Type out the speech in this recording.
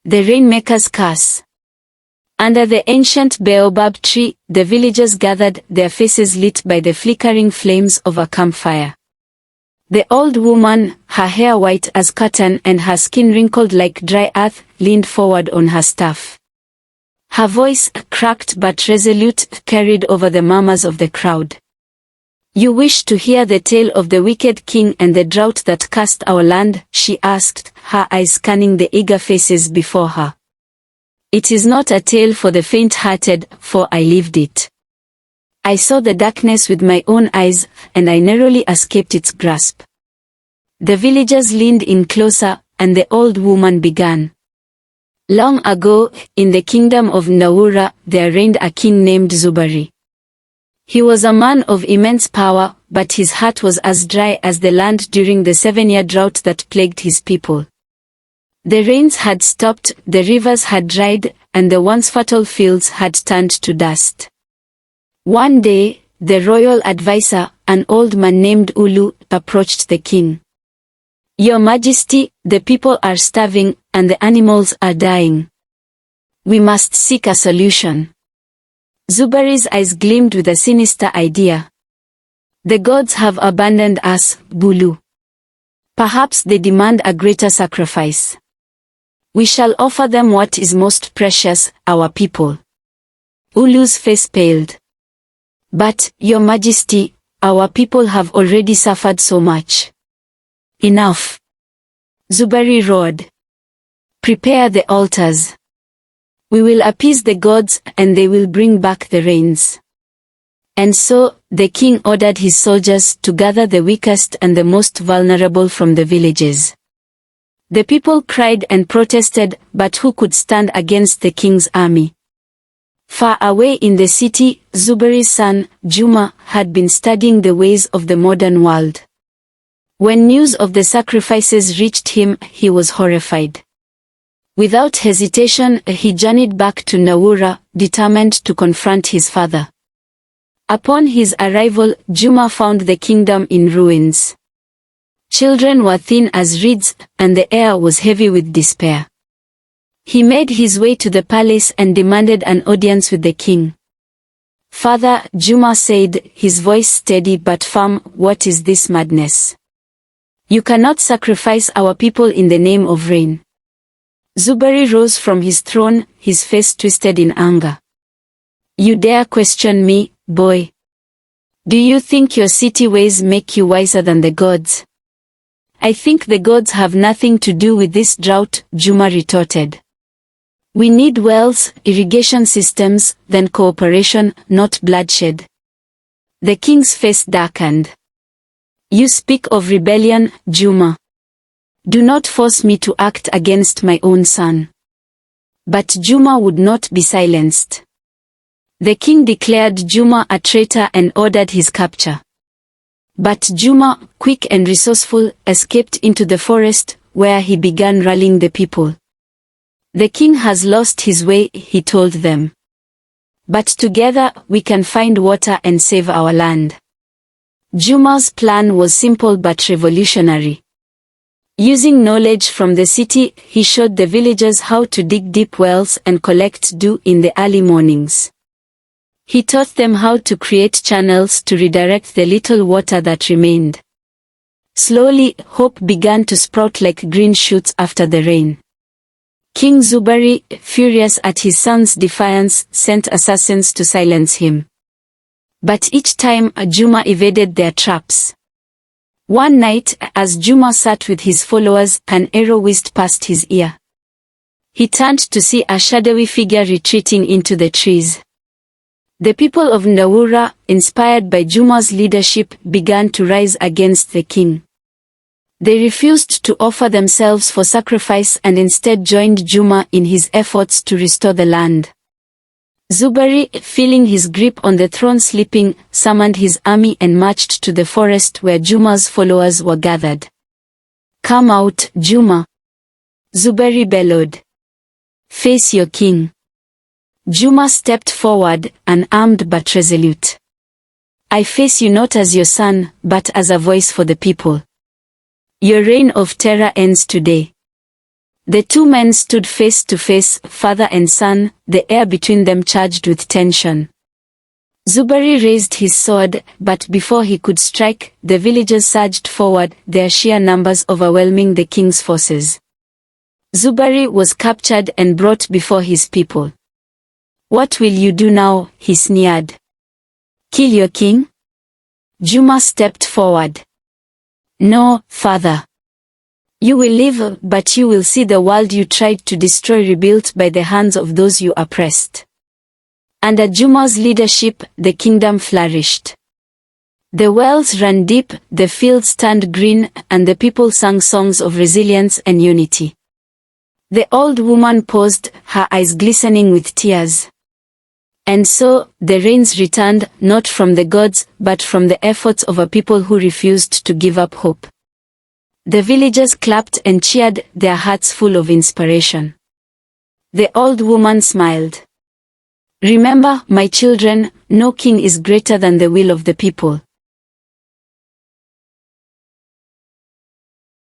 The Rainmaker's Curse. Under the ancient baobab tree, the villagers gathered, their faces lit by the flickering flames of a campfire. The old woman, her hair white as cotton and her skin wrinkled like dry earth, leaned forward on her staff. Her voice, cracked but resolute, carried over the murmurs of the crowd. "You wish to hear the tale of the wicked king and the drought that cursed our land?" she asked, her eyes scanning the eager faces before her. "It is not a tale for the faint-hearted, for I lived it. I saw the darkness with my own eyes, and I narrowly escaped its grasp." The villagers leaned in closer, and the old woman began. "Long ago, in the kingdom of Naura, there reigned a king named Zubari. He was a man of immense power, but his heart was as dry as the land during the 7-year drought that plagued his people. The rains had stopped, the rivers had dried, and the once fertile fields had turned to dust. One day, the royal advisor, an old man named Ulu, approached the king. "Your Majesty, the people are starving, and the animals are dying. We must seek a solution." Zubari's eyes gleamed with a sinister idea. "The gods have abandoned us, Bulu. Perhaps they demand a greater sacrifice. We shall offer them what is most precious, our people." Ulu's face paled. "But, Your Majesty, our people have already suffered so much." "Enough!" Zubari roared. "Prepare the altars. We will appease the gods, and they will bring back the rains." And so, the king ordered his soldiers to gather the weakest and the most vulnerable from the villages. The people cried and protested, but who could stand against the king's army? Far away in the city, Zubari's son, Juma, had been studying the ways of the modern world. When news of the sacrifices reached him, he was horrified. Without hesitation, he journeyed back to Naura, determined to confront his father. Upon his arrival, Juma found the kingdom in ruins. Children were thin as reeds, and the air was heavy with despair. He made his way to the palace and demanded an audience with the king. "Father," Juma said, his voice steady but firm, "what is this madness? You cannot sacrifice our people in the name of rain." Zubari rose from his throne, his face twisted in anger. "You dare question me, boy? Do you think your city ways make you wiser than the gods?" "I think the gods have nothing to do with this drought," Juma retorted. "We need wells, irrigation systems, then cooperation, not bloodshed." The king's face darkened. "You speak of rebellion, Juma. Do not force me to act against my own son." But Juma would not be silenced. The king declared Juma a traitor and ordered his capture. But Juma, quick and resourceful, escaped into the forest, where he began rallying the people. "The king has lost his way," he told them. "But together, we can find water and save our land." Juma's plan was simple but revolutionary. Using knowledge from the city, he showed the villagers how to dig deep wells and collect dew in the early mornings. He taught them how to create channels to redirect the little water that remained. Slowly, hope began to sprout like green shoots after the rain. King Zubari, furious at his son's defiance, sent assassins to silence him. But each time, Juma evaded their traps. One night, as Juma sat with his followers, an arrow whizzed past his ear. He turned to see a shadowy figure retreating into the trees. The people of Naura, inspired by Juma's leadership, began to rise against the king. They refused to offer themselves for sacrifice and instead joined Juma in his efforts to restore the land. Zubari, feeling his grip on the throne slipping, summoned his army and marched to the forest where Juma's followers were gathered. "Come out, Juma!" Zubari bellowed. "Face your king." Juma stepped forward, unarmed but resolute. "I face you not as your son, but as a voice for the people. Your reign of terror ends today." The two men stood face to face, father and son, the air between them charged with tension. Zubari raised his sword, but before he could strike, the villagers surged forward, their sheer numbers overwhelming the king's forces. Zubari was captured and brought before his people. "What will you do now?" he sneered. "Kill your king?" Juma stepped forward. "No, father. You will live, but you will see the world you tried to destroy rebuilt by the hands of those you oppressed." Under Juma's leadership, the kingdom flourished. The wells ran deep, the fields turned green, and the people sang songs of resilience and unity. The old woman paused, her eyes glistening with tears. And so, the rains returned, not from the gods, but from the efforts of a people who refused to give up hope. The villagers clapped and cheered, their hearts full of inspiration. The old woman smiled. "Remember, my children, no king is greater than the will of the people.